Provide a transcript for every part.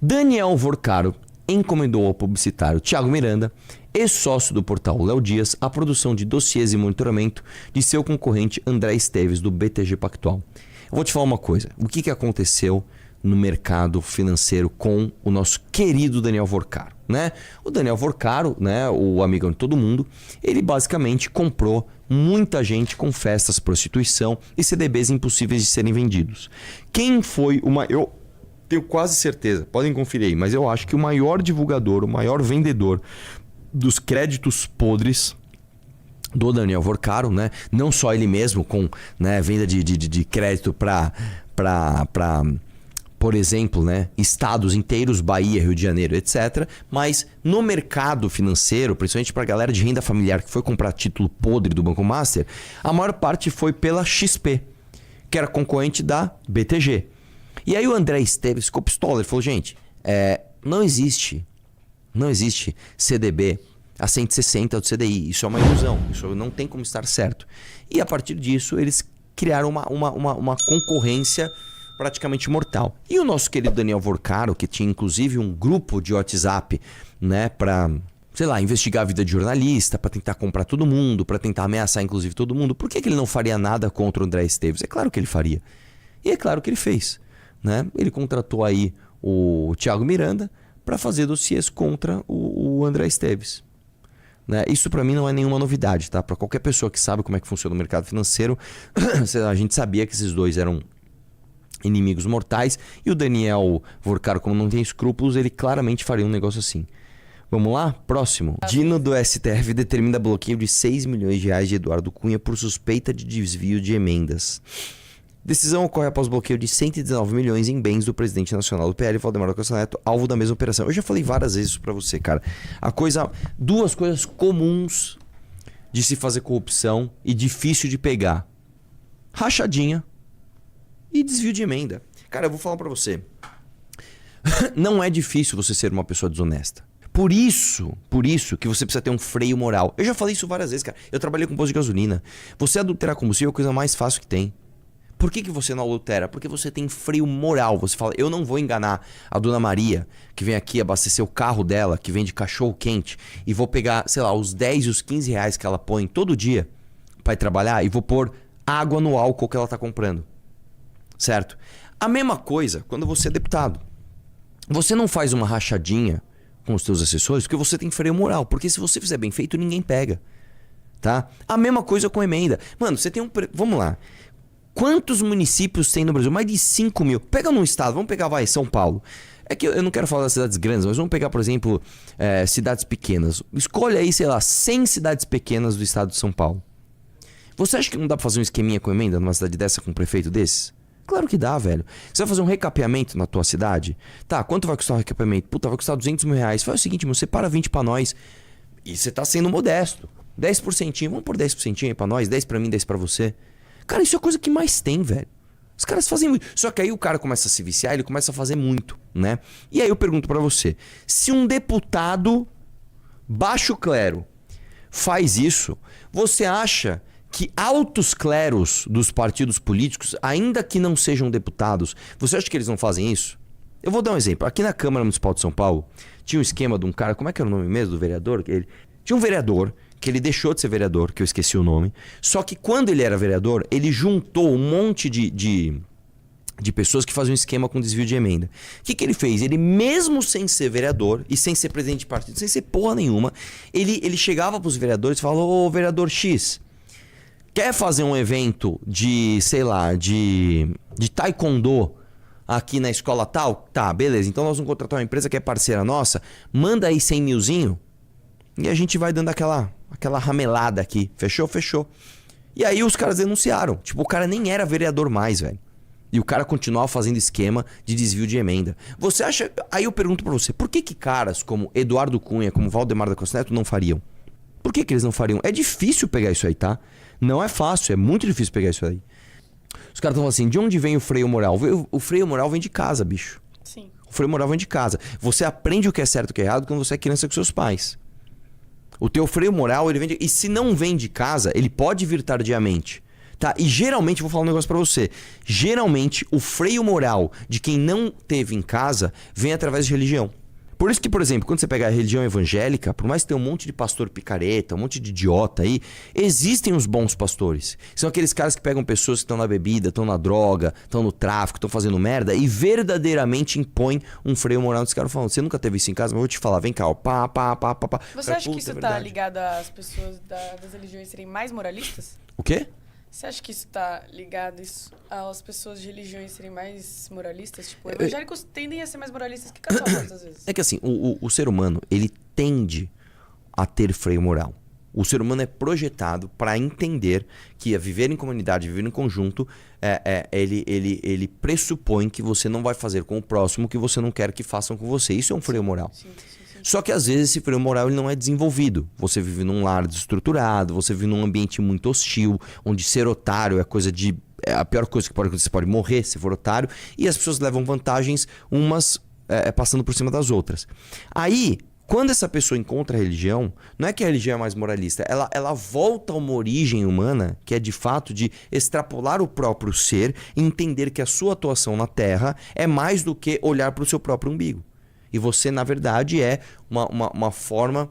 Daniel Vorcaro encomendou ao publicitário Thiago Miranda, ex-sócio do portal Léo Dias, a produção de dossiês e monitoramento de seu concorrente André Esteves, do BTG Pactual. Eu vou te falar uma coisa. O que aconteceu no mercado financeiro com o nosso querido Daniel Vorcaro, né? O Daniel Vorcaro, né, o amigão de todo mundo, ele basicamente comprou muita gente com festas, prostituição e CDBs impossíveis de serem vendidos. Quem foi eu tenho quase certeza, podem conferir aí, mas eu acho que o maior divulgador, o maior vendedor dos créditos podres do Daniel Vorcaro, né? Não só ele mesmo com, né, venda de crédito para por exemplo, né, estados inteiros, Bahia, Rio de Janeiro, etc. Mas no mercado financeiro, principalmente para a galera de renda familiar que foi comprar título podre do Banco Master, a maior parte foi pela XP, que era concorrente da BTG. E aí o André Esteves ficou pistola, ele falou, gente, não existe CDB a 160 do CDI, isso é uma ilusão, isso não tem como estar certo. E a partir disso eles criaram uma concorrência praticamente mortal. E o nosso querido Daniel Vorcaro, que tinha inclusive um grupo de WhatsApp, né, para, sei lá, investigar a vida de jornalista, para tentar comprar todo mundo, para tentar ameaçar inclusive todo mundo, por que ele não faria nada contra o André Esteves? É claro que ele faria. E é claro que ele fez, né? Ele contratou aí o Thiago Miranda para fazer dossiês contra o André Esteves. Né? Isso para mim não é nenhuma novidade, tá? Para qualquer pessoa que sabe como é que funciona o mercado financeiro, a gente sabia que esses dois eram inimigos mortais, e o Daniel Vorcaro, como não tem escrúpulos, ele claramente faria um negócio assim. Vamos lá? Próximo. Dino do STF determina bloqueio de 6 milhões de reais de Eduardo Cunha por suspeita de desvio de emendas. Decisão ocorre após bloqueio de 119 milhões em bens do presidente nacional do PL, Valdemar da Costa Neto, alvo da mesma operação. Eu já falei várias vezes isso pra você, cara. Duas coisas comuns de se fazer corrupção e difícil de pegar: rachadinha e desvio de emenda. Cara, eu vou falar pra você. Não é difícil você ser uma pessoa desonesta. Por isso que você precisa ter um freio moral. Eu já falei isso várias vezes, cara. Eu trabalhei com posto de gasolina. Você adulterar combustível é a coisa mais fácil que tem. Por que você não adultera? Porque você tem freio moral. Você fala, eu não vou enganar a dona Maria, que vem aqui abastecer o carro dela, que vende cachorro quente, e vou pegar, sei lá, os 10 e os 15 reais que ela põe todo dia pra ir trabalhar e vou pôr água no álcool que ela tá comprando. Certo? A mesma coisa quando você é deputado. Você não faz uma rachadinha com os seus assessores porque você tem freio moral. Porque se você fizer bem feito, ninguém pega. Tá? A mesma coisa com emenda. Mano, você tem um... Vamos lá. Quantos municípios tem no Brasil? Mais de 5 mil. Pega num estado, vamos pegar, São Paulo. É que eu não quero falar das cidades grandes, mas vamos pegar, por exemplo, cidades pequenas. Escolha aí, sei lá, 100 cidades pequenas do estado de São Paulo. Você acha que não dá pra fazer um esqueminha com emenda numa cidade dessa, com um prefeito desses? Claro que dá, velho. Você vai fazer um recapeamento na tua cidade? Tá, quanto vai custar o recapeamento? Puta, vai custar 200 mil reais. Faz o seguinte, meu, separa 20 pra nós. E você tá sendo modesto. 10%, vamos pôr 10% aí pra nós, 10 pra mim, 10 pra você. Cara, isso é a coisa que mais tem, velho. Os caras fazem muito. Só que aí o cara começa a se viciar, ele começa a fazer muito, né? E aí eu pergunto pra você, se um deputado baixo clero faz isso, você acha que altos cleros dos partidos políticos, ainda que não sejam deputados, você acha que eles não fazem isso? Eu vou dar um exemplo. Aqui na Câmara Municipal de São Paulo, tinha um esquema de um cara, como é que era o nome mesmo do vereador? Tinha um vereador que ele deixou de ser vereador, que eu esqueci o nome. Só que quando ele era vereador, ele juntou um monte de pessoas que faziam um esquema com desvio de emenda. O que ele fez? Ele, mesmo sem ser vereador e sem ser presidente de partido, sem ser porra nenhuma, ele chegava pros vereadores e falou, ô vereador X, quer fazer um evento de, sei lá, de taekwondo aqui na escola tal? Tá, beleza. Então nós vamos contratar uma empresa que é parceira nossa, manda aí 100 milzinho e a gente vai dando aquela ramelada aqui. Fechou? Fechou. E aí os caras denunciaram. Tipo, o cara nem era vereador mais, velho. E o cara continuava fazendo esquema de desvio de emenda. Você acha... Aí eu pergunto pra você, por que caras como Eduardo Cunha, como Valdemar da Costa Neto não fariam? Por que eles não fariam? É difícil pegar isso aí, tá? Não é fácil, é muito difícil pegar isso aí. Os caras estão falando assim, de onde vem o freio moral? O freio moral vem de casa, bicho. Sim. O freio moral vem de casa. Você aprende o que é certo e o que é errado quando você é criança com seus pais. O teu freio moral, ele vem de... E se não vem de casa, ele pode vir tardiamente. Tá? E geralmente, vou falar um negócio pra você. Geralmente, o freio moral de quem não teve em casa vem através de religião. Por isso que, por exemplo, quando você pega a religião evangélica, por mais que tenha um monte de pastor picareta, um monte de idiota aí, existem os bons pastores. São aqueles caras que pegam pessoas que estão na bebida, estão na droga, estão no tráfico, estão fazendo merda e verdadeiramente impõem um freio moral nesse cara falando, você nunca teve isso em casa, mas eu vou te falar, vem cá, ó, pá. Você acha que isso tá ligado às pessoas das religiões serem mais moralistas? O quê? Você acha que isso tá ligado às pessoas de religiões serem mais moralistas? Tipo, evangélicos tendem a ser mais moralistas que católicos, às vezes. É que assim, o ser humano, ele tende a ter freio moral. O ser humano é projetado para entender que a viver em comunidade, viver em conjunto, ele pressupõe que você não vai fazer com o próximo o que você não quer que façam com você. Isso é um freio moral. Sim. Só que às vezes esse freio moral ele não é desenvolvido. Você vive num lar desestruturado, você vive num ambiente muito hostil, onde ser otário é a pior coisa que pode acontecer, você pode morrer se for otário, e as pessoas levam vantagens umas passando por cima das outras. Aí, quando essa pessoa encontra a religião, não é que a religião é mais moralista, ela volta a uma origem humana, que é de fato de extrapolar o próprio ser e entender que a sua atuação na Terra é mais do que olhar para o seu próprio umbigo. E você, na verdade, é uma forma...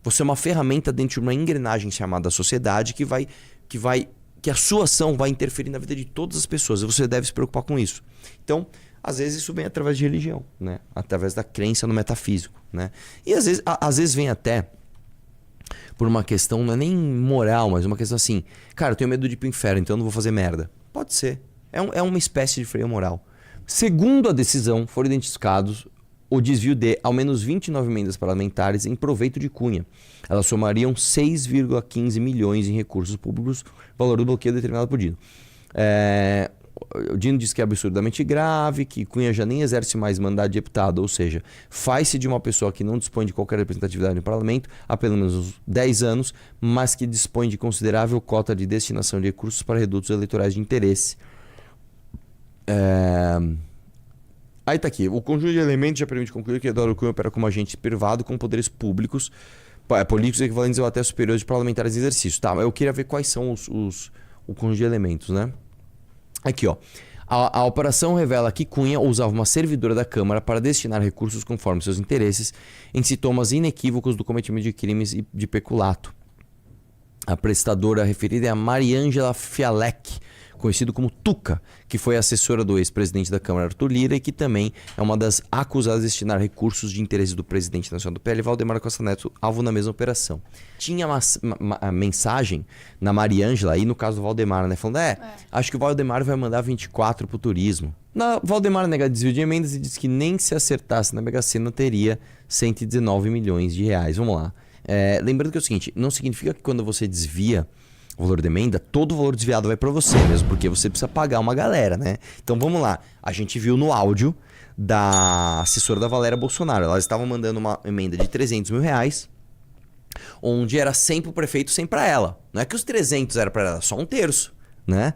Você é uma ferramenta dentro de uma engrenagem chamada sociedade que a sua ação vai interferir na vida de todas as pessoas. E você deve se preocupar com isso. Então, às vezes isso vem através de religião, né? Através da crença no metafísico, né? E às vezes vem até por uma questão, não é nem moral, mas uma questão assim... Cara, eu tenho medo de ir pro inferno, então eu não vou fazer merda. Pode ser. É uma espécie de freio moral. Segundo a decisão, foram identificados o desvio de ao menos 29 emendas parlamentares em proveito de Cunha. Elas somariam 6,15 milhões em recursos públicos, valor do bloqueio determinado por Dino. O Dino diz que é absurdamente grave, que Cunha já nem exerce mais mandato de deputado, ou seja, faz-se de uma pessoa que não dispõe de qualquer representatividade no parlamento há pelo menos uns 10 anos, mas que dispõe de considerável cota de destinação de recursos para redutos eleitorais de interesse. Aí tá aqui, o conjunto de elementos já permite concluir que Eduardo Cunha opera como agente privado com poderes públicos, políticos equivalentes ou até superiores de parlamentares em exercício. Tá, eu queria ver quais são o conjunto de elementos, né? Aqui, ó. A operação revela que Cunha usava uma servidora da Câmara para destinar recursos conforme seus interesses em sintomas inequívocos do cometimento de crimes e de peculato. A prestadora referida é a Mariângela Fialek, conhecido como Tuca, que foi assessora do ex-presidente da Câmara, Arthur Lira, e que também é uma das acusadas de destinar recursos de interesse do presidente nacional do PL, Valdemar Costa Neto, alvo na mesma operação. Tinha uma mensagem na Mariângela, aí no caso do Valdemar, né? Falando, acho que o Valdemar vai mandar 24 pro turismo. Valdemar nega desvio de emendas e disse que nem se acertasse na Mega Sena teria 119 milhões de reais. Vamos lá. Lembrando que é o seguinte, não significa que quando você desvia o valor da emenda, todo o valor desviado vai para você mesmo, porque você precisa pagar uma galera, né? Então vamos lá, a gente viu no áudio da assessora da Valéria Bolsonaro, elas estavam mandando uma emenda de 300 mil reais, onde era 100 pro prefeito, 100 para ela. Não é que os 300 era para ela, só um terço, né?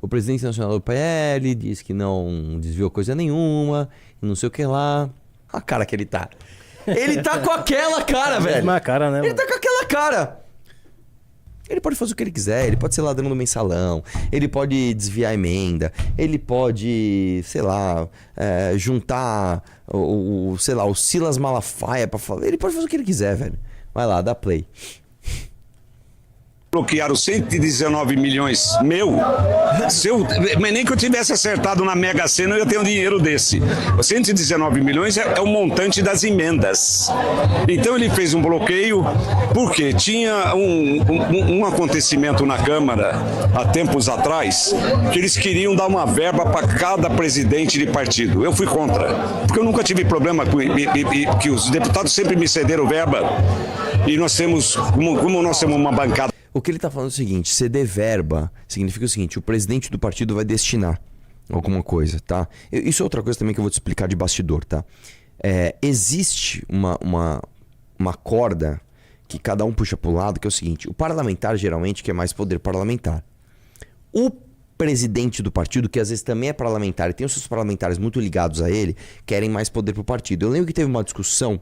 O presidente nacional do PL disse que não desviou coisa nenhuma, não sei o que lá. A cara que ele tá. Ele tá com aquela cara, velho. Mesma cara, né? Ele tá com aquela cara. Ele pode fazer o que ele quiser, ele pode ser ladrão do mensalão, ele pode desviar a emenda, ele pode, sei lá, juntar o Silas Malafaia pra falar. Ele pode fazer o que ele quiser, velho. Vai lá, dá play. Bloquearam 119 milhões mas nem que eu tivesse acertado na Mega Sena eu ia ter um dinheiro desse. 119 milhões é o montante das emendas. Então ele fez um bloqueio porque tinha um acontecimento na Câmara há tempos atrás que eles queriam dar uma verba para cada presidente de partido. Eu fui contra, porque eu nunca tive problema com que os deputados sempre me cederam verba e nós temos, como nós temos uma bancada. O que ele tá falando é o seguinte, ceder verba significa o seguinte, o presidente do partido vai destinar alguma coisa, tá? Isso é outra coisa também que eu vou te explicar de bastidor, tá? Existe uma corda que cada um puxa pro lado, que é o seguinte, o parlamentar geralmente quer mais poder parlamentar. O presidente do partido, que às vezes também é parlamentar e tem os seus parlamentares muito ligados a ele, querem mais poder pro partido. Eu lembro que teve uma discussão,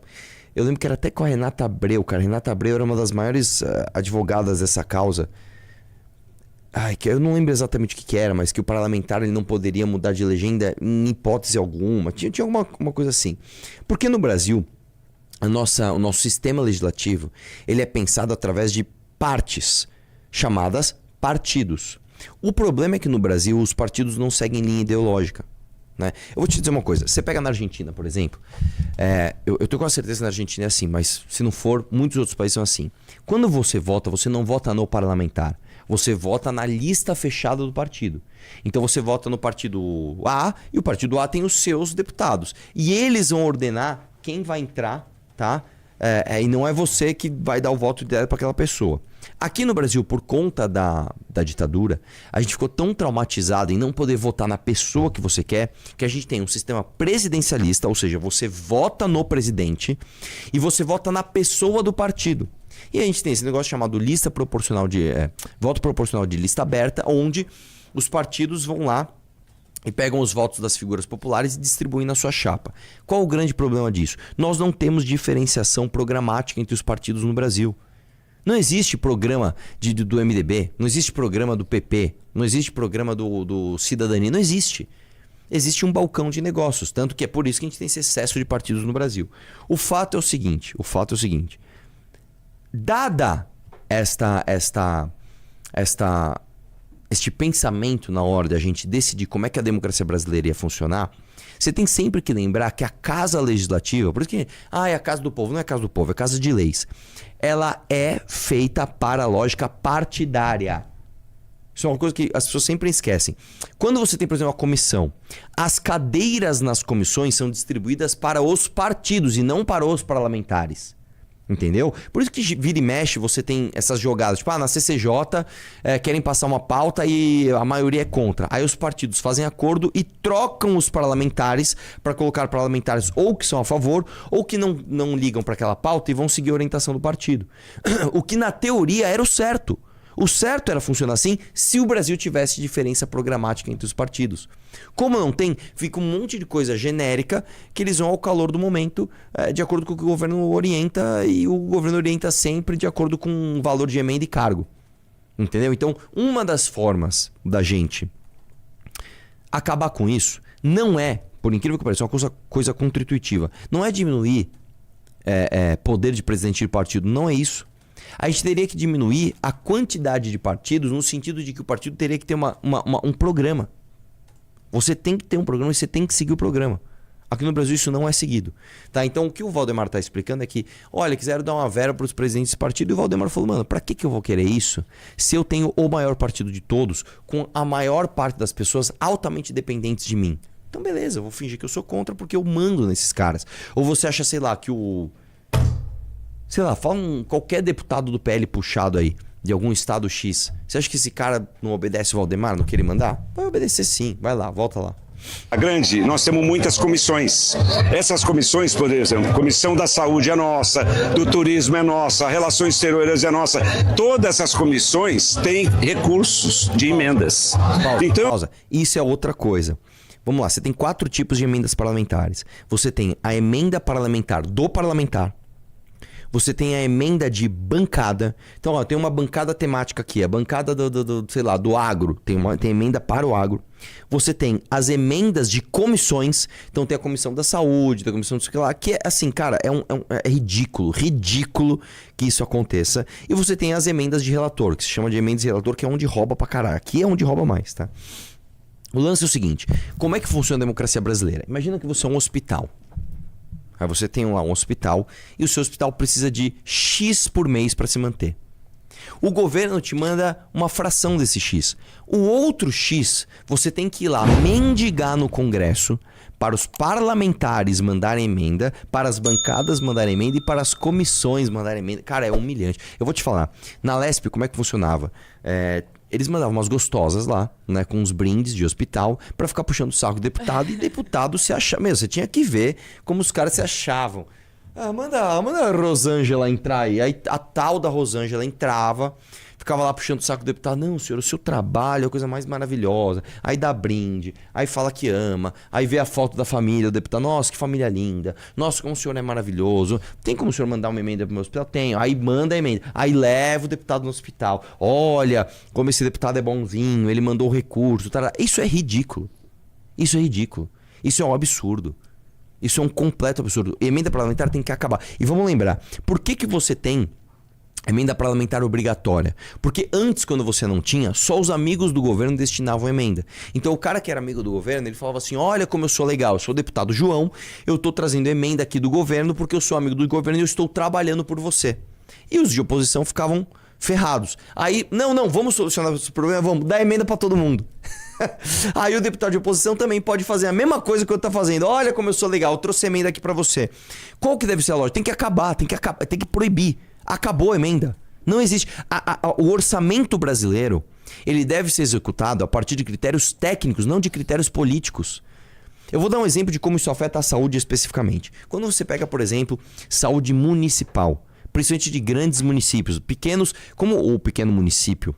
eu lembro que era até com a Renata Abreu, cara. A Renata Abreu era uma das maiores advogadas dessa causa. Que eu não lembro exatamente o que era, mas que o parlamentar ele não poderia mudar de legenda em hipótese alguma. Tinha uma coisa assim. Porque no Brasil, o nosso sistema legislativo ele é pensado através de partes, chamadas partidos. O problema é que no Brasil os partidos não seguem linha ideológica. Né? Eu vou te dizer uma coisa. Você pega na Argentina, por exemplo. Eu tenho quase certeza que na Argentina é assim, mas se não for, muitos outros países são assim. Quando você vota, você não vota no parlamentar. Você vota na lista fechada do partido. Então você vota no partido A e o partido A tem os seus deputados. E eles vão ordenar quem vai entrar, tá? E não é você que vai dar o voto direto para aquela pessoa. Aqui no Brasil, por conta da ditadura, a gente ficou tão traumatizado em não poder votar na pessoa que você quer, que a gente tem um sistema presidencialista, ou seja, você vota no presidente e você vota na pessoa do partido. E a gente tem esse negócio chamado lista proporcional voto proporcional de lista aberta, onde os partidos vão lá e pegam os votos das figuras populares e distribuem na sua chapa. Qual o grande problema disso? Nós não temos diferenciação programática entre os partidos no Brasil. Não existe programa do MDB, não existe programa do PP, não existe programa do Cidadania, não existe. Existe um balcão de negócios, tanto que é por isso que a gente tem esse excesso de partidos no Brasil. O fato é o seguinte, dada este pensamento na hora de a gente decidir como é que a democracia brasileira ia funcionar, você tem sempre que lembrar que a casa legislativa, por isso que é a casa do povo, não é a casa do povo, é a casa de leis. Ela é feita para a lógica partidária. Isso é uma coisa que as pessoas sempre esquecem. Quando você tem, por exemplo, uma comissão, as cadeiras nas comissões são distribuídas para os partidos e não para os parlamentares. Entendeu? Por isso que vira e mexe você tem essas jogadas. Tipo, na CCJ querem passar uma pauta e a maioria é contra. Aí os partidos fazem acordo e trocam os parlamentares para colocar parlamentares ou que são a favor ou que não ligam para aquela pauta e vão seguir a orientação do partido. O que na teoria era o certo. O certo era funcionar assim se o Brasil tivesse diferença programática entre os partidos. Como não tem, fica um monte de coisa genérica que eles vão ao calor do momento, de acordo com o que o governo orienta, e o governo orienta sempre de acordo com o valor de emenda e cargo. Entendeu? Então, uma das formas da gente acabar com isso não é, por incrível que pareça, uma coisa contra-intuitiva. Não é diminuir poder de presidente de partido, não é isso. A gente teria que diminuir a quantidade de partidos no sentido de que o partido teria que ter um programa. Você tem que ter um programa e você tem que seguir o programa. Aqui no Brasil isso não é seguido. Tá? Então o que o Valdemar está explicando é que, olha, quiseram dar uma verba para os presidentes de partido, e o Valdemar falou, mano, para que eu vou querer isso se eu tenho o maior partido de todos, com a maior parte das pessoas altamente dependentes de mim? Então beleza, eu vou fingir que eu sou contra porque eu mando nesses caras. Ou você acha, sei lá, que fala qualquer deputado do PL puxado aí, de algum estado X. Você acha que esse cara não obedece o Valdemar, não quer ele mandar? Vai obedecer sim, vai lá, volta lá. Grande, nós temos muitas comissões. Essas comissões, por exemplo, Comissão da Saúde é nossa, do Turismo é nossa, Relações Exteriores é nossa. Todas essas comissões têm recursos de emendas. Pausa. Isso é outra coisa. Vamos lá, você tem 4 tipos de emendas parlamentares. Você tem a emenda parlamentar do parlamentar. Você tem a emenda de bancada. Então, ó, tem uma bancada temática aqui. A bancada do agro. Tem emenda para o agro. Você tem as emendas de comissões. Então, tem a comissão da saúde, tem a comissão do sei lá. Que é assim, cara, é ridículo que isso aconteça. E você tem as emendas de relator, que se chama de emendas de relator, que é onde rouba pra caralho. Aqui é onde rouba mais, tá? O lance é o seguinte. Como é que funciona a democracia brasileira? Imagina que você é um hospital. Aí você tem lá um hospital e o seu hospital precisa de X por mês para se manter. O governo te manda uma fração desse X. O outro X, você tem que ir lá mendigar no Congresso para os parlamentares mandarem emenda, para as bancadas mandarem emenda e para as comissões mandarem emenda. Cara, é humilhante. Eu vou te falar, na Lesp, como é que funcionava? Eles mandavam umas gostosas lá, né, com uns brindes de hospital, pra ficar puxando o saco do deputado, e deputado se achava. Meu, você tinha que ver como os caras se achavam. Manda a Rosângela entrar aí. Aí a tal da Rosângela entrava, ficava lá puxando o saco do deputado. Não, senhor, o seu trabalho é a coisa mais maravilhosa. Aí dá brinde, aí fala que ama, aí vê a foto da família do deputado. Nossa, que família linda. Nossa, como o senhor é maravilhoso. Tem como o senhor mandar uma emenda pro meu hospital? Tenho. Aí manda a emenda. Aí leva o deputado no hospital. Olha como esse deputado é bonzinho, ele mandou o recurso. Isso é ridículo. Isso é ridículo. Isso é um absurdo. Isso é um completo absurdo. Emenda parlamentar tem que acabar. E vamos lembrar, por que você tem emenda parlamentar obrigatória? Porque antes, quando você não tinha, só os amigos do governo destinavam emenda. Então o cara que era amigo do governo, ele falava assim, olha como eu sou legal, eu sou o deputado João, eu tô trazendo emenda aqui do governo porque eu sou amigo do governo e eu estou trabalhando por você. E os de oposição ficavam ferrados. Aí, não, vamos solucionar esse problema, vamos dar emenda pra todo mundo. Aí o deputado de oposição também pode fazer a mesma coisa que eu tô fazendo. Olha como eu sou legal, eu trouxe emenda aqui pra você. Qual que deve ser a lógica? Tem que acabar, tem que proibir. Acabou a emenda. Não existe. O orçamento brasileiro, ele deve ser executado a partir de critérios técnicos, não de critérios políticos. Eu vou dar um exemplo de como isso afeta a saúde especificamente. Quando você pega, por exemplo, saúde municipal, principalmente de grandes municípios, pequenos, como o pequeno município,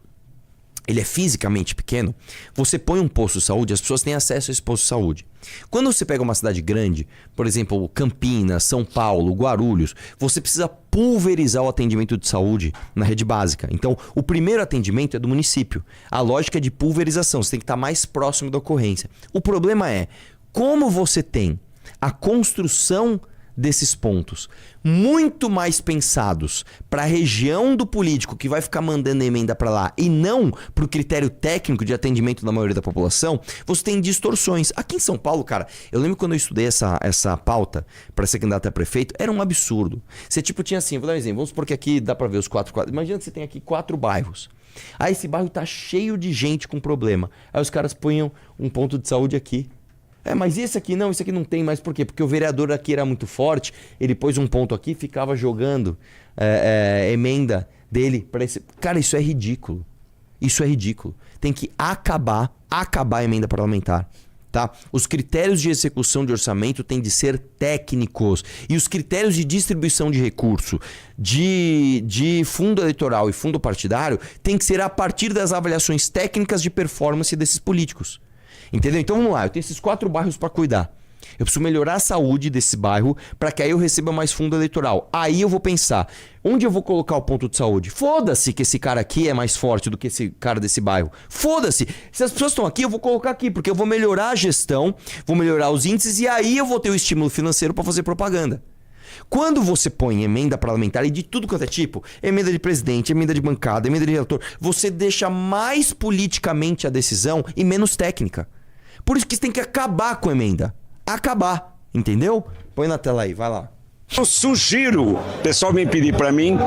ele é fisicamente pequeno, você põe um posto de saúde, as pessoas têm acesso a esse posto de saúde. Quando você pega uma cidade grande, por exemplo, Campinas, São Paulo, Guarulhos, você precisa pulverizar o atendimento de saúde na rede básica. Então, o primeiro atendimento é do município. A lógica é de pulverização, você tem que estar mais próximo da ocorrência. O problema é, como você tem a construção desses pontos muito mais pensados para a região do político que vai ficar mandando emenda para lá e não para o critério técnico de atendimento da maioria da população, você tem distorções. Aqui em São Paulo, cara, eu lembro quando eu estudei essa pauta para ser candidato a prefeito, era um absurdo. Você tipo tinha assim, vou dar um exemplo, vamos supor que aqui dá para ver os quatro. Imagina que você tem aqui 4 bairros. Aí esse bairro tá cheio de gente com problema. Aí os caras punham um ponto de saúde aqui. Mas esse aqui não, esse aqui não tem mais. Por quê? Porque o vereador aqui era muito forte, ele pôs um ponto aqui e ficava jogando emenda dele para esse... Cara, isso é ridículo. Isso é ridículo. Tem que acabar a emenda parlamentar. Tá? Os critérios de execução de orçamento têm de ser técnicos. E os critérios de distribuição de recurso de fundo eleitoral e fundo partidário têm que ser a partir das avaliações técnicas de performance desses políticos. Entendeu? Então vamos lá, eu tenho esses 4 bairros para cuidar. Eu preciso melhorar a saúde desse bairro para que aí eu receba mais fundo eleitoral. Aí eu vou pensar, onde eu vou colocar o ponto de saúde? Foda-se que esse cara aqui é mais forte do que esse cara desse bairro. Foda-se. Se as pessoas estão aqui, eu vou colocar aqui, porque eu vou melhorar a gestão, vou melhorar os índices e aí eu vou ter o estímulo financeiro para fazer propaganda. Quando você põe emenda parlamentar e de tudo quanto é tipo, emenda de presidente, emenda de bancada, emenda de relator, você deixa mais politicamente a decisão e menos técnica. Por isso que você tem que acabar com a emenda. Acabar, entendeu? Põe na tela aí, vai lá. Eu sugiro, o pessoal vem pedir para mim,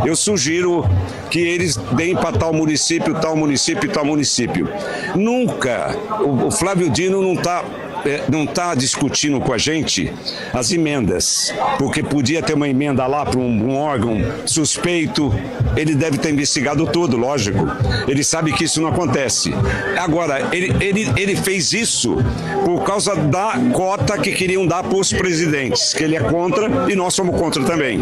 eu sugiro que eles deem para tal município, tal município, tal município. Nunca, o Flávio Dino não tá discutindo com a gente as emendas, porque podia ter uma emenda lá para um órgão suspeito, ele deve ter investigado tudo, lógico, ele sabe que isso não acontece. Agora, ele fez isso por causa da cota que queriam dar para os presidentes, que ele é contra e nós somos contra também.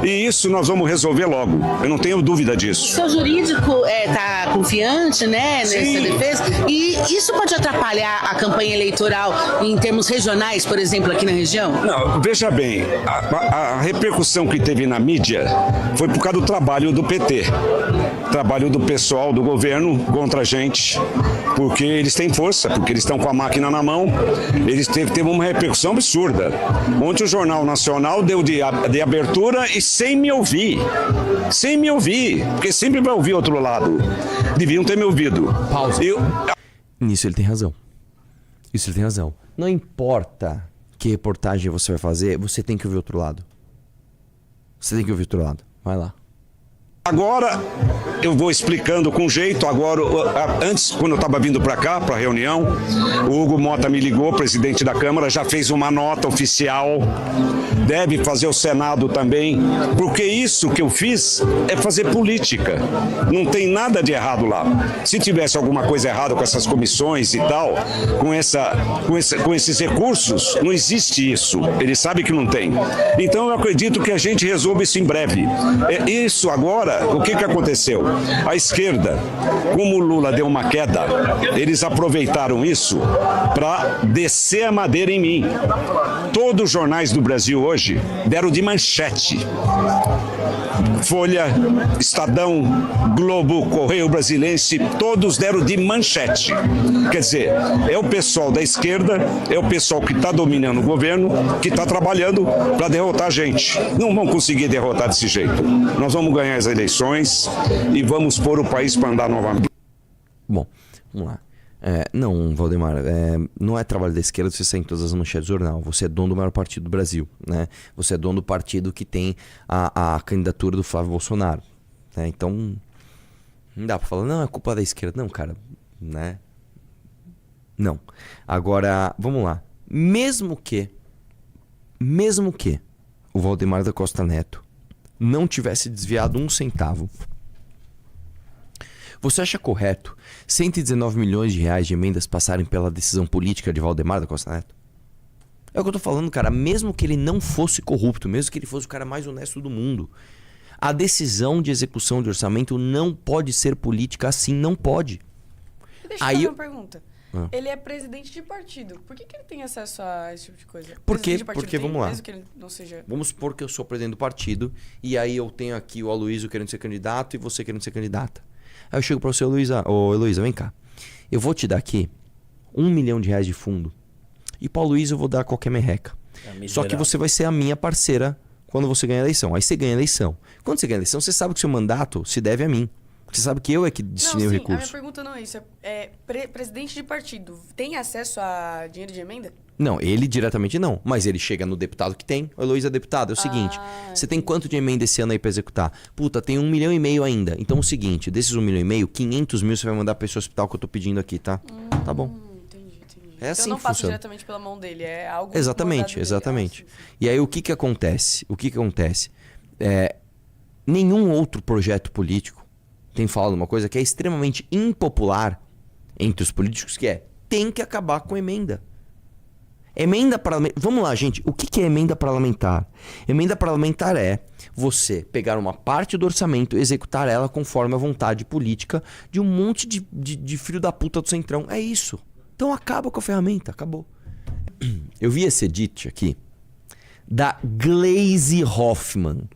E isso nós vamos resolver logo, eu não tenho dúvida disso. O seu jurídico está confiante, né, nessa defesa? E isso pode atrapalhar a campanha eleitoral em termos regionais, por exemplo, aqui na região? Não, veja bem, a repercussão que teve na mídia foi por causa do trabalho do PT. Trabalho do pessoal do governo contra a gente, porque eles têm força, porque eles estão com a máquina na mão, eles teve uma repercussão absurda. Ontem o Jornal Nacional deu de abertura e sem me ouvir, porque sempre vai ouvir outro lado. Deviam ter me ouvido. Pausa. Nisso ele tem razão. Isso ele tem razão. Não importa que reportagem você vai fazer, você tem que ouvir outro lado. Você tem que ouvir outro lado. Vai lá. Agora eu vou explicando com jeito. Agora, antes, quando eu estava vindo para cá, para a reunião, o Hugo Mota me ligou, presidente da Câmara, já fez uma nota oficial, deve fazer o Senado também, porque isso que eu fiz é fazer política. Não tem nada de errado lá. Se tivesse alguma coisa errada com essas comissões e tal, com esses recursos, não existe isso. Ele sabe que não tem. Então eu acredito que a gente resolve isso em breve. Isso agora esquerda, o que aconteceu? A esquerda, como o Lula deu uma queda, eles aproveitaram isso para descer a madeira em mim. Todos os jornais do Brasil hoje deram de manchete. Folha, Estadão, Globo, Correio Brasilense, todos deram de manchete. Quer dizer, é o pessoal da esquerda, é o pessoal que está dominando o governo, que está trabalhando para derrotar a gente. Não vão conseguir derrotar desse jeito. Nós vamos ganhar as eleições e vamos pôr o país para andar novamente. Bom, vamos lá. Não, Valdemar, não é trabalho da esquerda você sair em todas as manchetes do jornal. Você é dono do maior partido do Brasil, né? Você é dono do partido que tem a candidatura do Flávio Bolsonaro, né? Então, não dá pra falar, não, é culpa da esquerda. Não, cara, né? Não. Agora, vamos lá. Mesmo que o Valdemar da Costa Neto não tivesse desviado um centavo, você acha correto 119 milhões de reais de emendas passarem pela decisão política de Valdemar da Costa Neto? É o que eu tô falando, cara. Mesmo que ele não fosse corrupto, mesmo que ele fosse o cara mais honesto do mundo, a decisão de execução de orçamento não pode ser política assim, não pode. Deixa eu fazer uma pergunta. Ele é presidente de partido. Por que ele tem acesso a esse tipo de coisa? Porque vamos lá. Mesmo que ele não seja... Vamos supor que eu sou presidente do partido e aí eu tenho aqui o Aloysio querendo ser candidato e você querendo ser candidata. Aí eu chego pra você, Heloísa, vem cá. Eu vou te dar aqui R$1 milhão de fundo. E pra Luiz eu vou dar qualquer merreca. Só que você vai ser a minha parceira quando você ganhar a eleição. Aí você ganha a eleição. Quando você ganha a eleição, você sabe que seu mandato se deve a mim. Você sabe que eu é que destinei o recurso. A minha pergunta não é isso. Presidente de partido tem acesso a dinheiro de emenda? Não, ele diretamente não. Mas ele chega no deputado que tem. Ô, Heloísa, deputado, é o seguinte. Você tem quanto de emenda esse ano aí pra executar? Puta, tem 1,5 milhão ainda. Então é o seguinte, desses 1,5 milhão, 500 mil você vai mandar pra esse hospital que eu tô pedindo aqui, tá? Tá bom. Entendi. É assim então eu não que faço funciona. diretamente pela mão dele, é algo... Exatamente. E aí o que acontece? Nenhum outro projeto político tem falado uma coisa que é extremamente impopular entre os políticos, que tem que acabar com emenda. Emenda parlamentar... Vamos lá, gente. O que é emenda parlamentar? Emenda parlamentar é você pegar uma parte do orçamento e executar ela conforme a vontade política de um monte de filho da puta do Centrão. É isso. Então acaba com a ferramenta. Acabou. Eu vi esse edit aqui da Gleisi Hoffmann.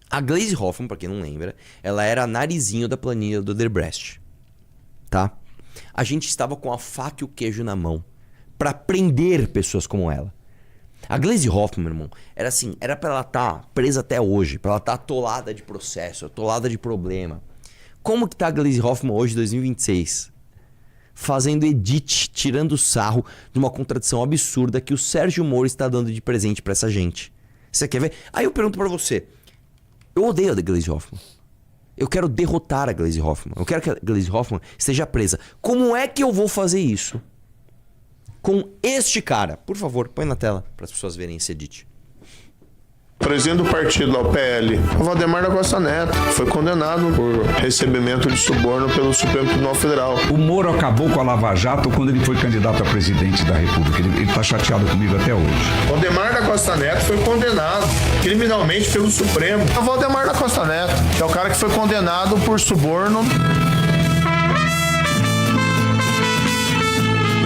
A Gleisi Hoffmann, pra quem não lembra, ela era a narizinho da planilha do Odebrecht. Tá? A gente estava com a faca e o queijo na mão pra prender pessoas como ela. A Gleisi Hoffmann, meu irmão, era assim, era pra ela estar presa até hoje, pra ela estar atolada de processo, atolada de problema. Como que tá a Gleisi Hoffmann hoje, 2026? Fazendo edit, tirando sarro de uma contradição absurda que o Sérgio Moro está dando de presente pra essa gente. Você quer ver? Aí eu pergunto pra você, eu odeio a Gleisi Hoffmann. Eu quero derrotar a Gleisi Hoffmann. Eu quero que a Gleisi Hoffmann esteja presa. Como é que eu vou fazer isso? Com este cara. Por favor, põe na tela para as pessoas verem esse edit. Presidente do partido, lá, o PL, o Valdemar da Costa Neto, foi condenado por recebimento de suborno pelo Supremo Tribunal Federal. O Moro acabou com a Lava Jato quando ele foi candidato a presidente da República. Ele está chateado comigo até hoje. Valdemar da Costa Neto foi condenado criminalmente pelo Supremo. O Valdemar da Costa Neto, que é o cara que foi condenado por suborno.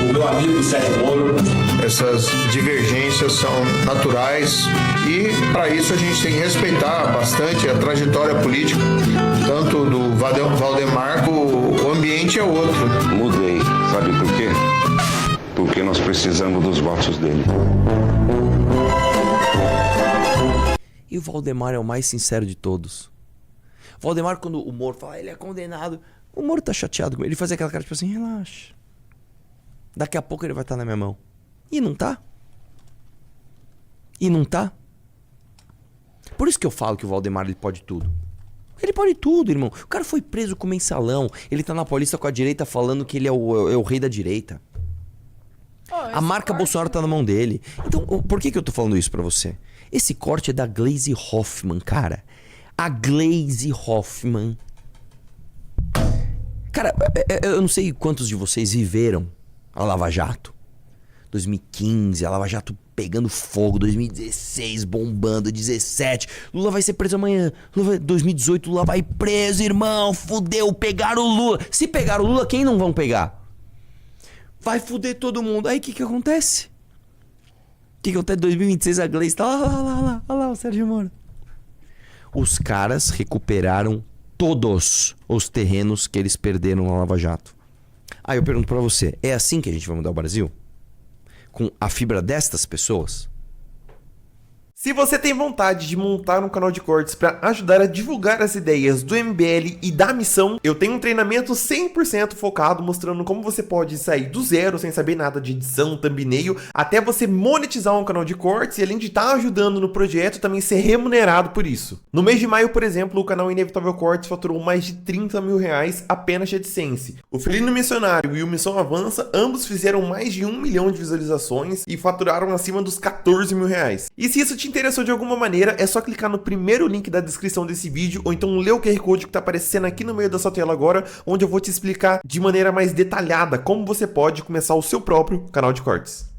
O meu amigo Sérgio Moro. Essas divergências são naturais e, para isso, a gente tem que respeitar bastante a trajetória política, tanto do Valdemar, o ambiente é outro. Mudei, sabe por quê? Porque nós precisamos dos votos dele. E o Valdemar é o mais sincero de todos. O Valdemar, quando o Moro fala, ele é condenado, o Moro tá chateado com ele. Ele faz aquela cara tipo assim, relaxa. Daqui a pouco ele vai estar na minha mão. E não tá. Por isso que eu falo que o Valdemar ele pode tudo. Ele pode tudo, irmão. O cara foi preso com mensalão. Ele tá na Paulista com a direita falando que ele é o rei da direita. A marca Bolsonaro tá na mão dele. Então, por que eu tô falando isso pra você? Esse corte é da Gleisi Hoffmann, cara. A Gleisi Hoffmann. Cara, eu não sei quantos de vocês viveram a Lava Jato. 2015, a Lava Jato pegando fogo, 2016 bombando, 17, Lula vai ser preso amanhã, 2018 Lula vai preso, irmão, fudeu, pegaram o Lula. Se pegaram o Lula, quem não vão pegar? Vai fuder todo mundo. Aí o que acontece? O que acontece em 2026? A Gleice tá lá, o Sérgio Moro. Os caras recuperaram todos os terrenos que eles perderam na Lava Jato. Aí eu pergunto pra você, é assim que a gente vai mudar o Brasil? Com a fibra destas pessoas? Se você tem vontade de montar um canal de cortes para ajudar a divulgar as ideias do MBL e da missão, eu tenho um treinamento 100% focado mostrando como você pode sair do zero sem saber nada de edição, thumbnail, até você monetizar um canal de cortes e além de estar ajudando no projeto, também ser remunerado por isso. No mês de maio, por exemplo, o canal Inevitável Cortes faturou mais de 30 mil reais apenas de AdSense. O Felino Missionário e o Missão Avança, ambos fizeram mais de 1 milhão de visualizações e faturaram acima dos 14 mil reais. E se isso te interessou de alguma maneira, é só clicar no primeiro link da descrição desse vídeo ou então ler o QR Code que está aparecendo aqui no meio da sua tela agora, onde eu vou te explicar de maneira mais detalhada como você pode começar o seu próprio canal de cortes.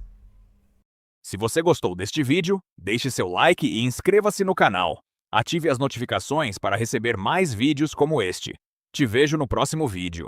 Se você gostou deste vídeo, deixe seu like e inscreva-se no canal. Ative as notificações para receber mais vídeos como este. Te vejo no próximo vídeo.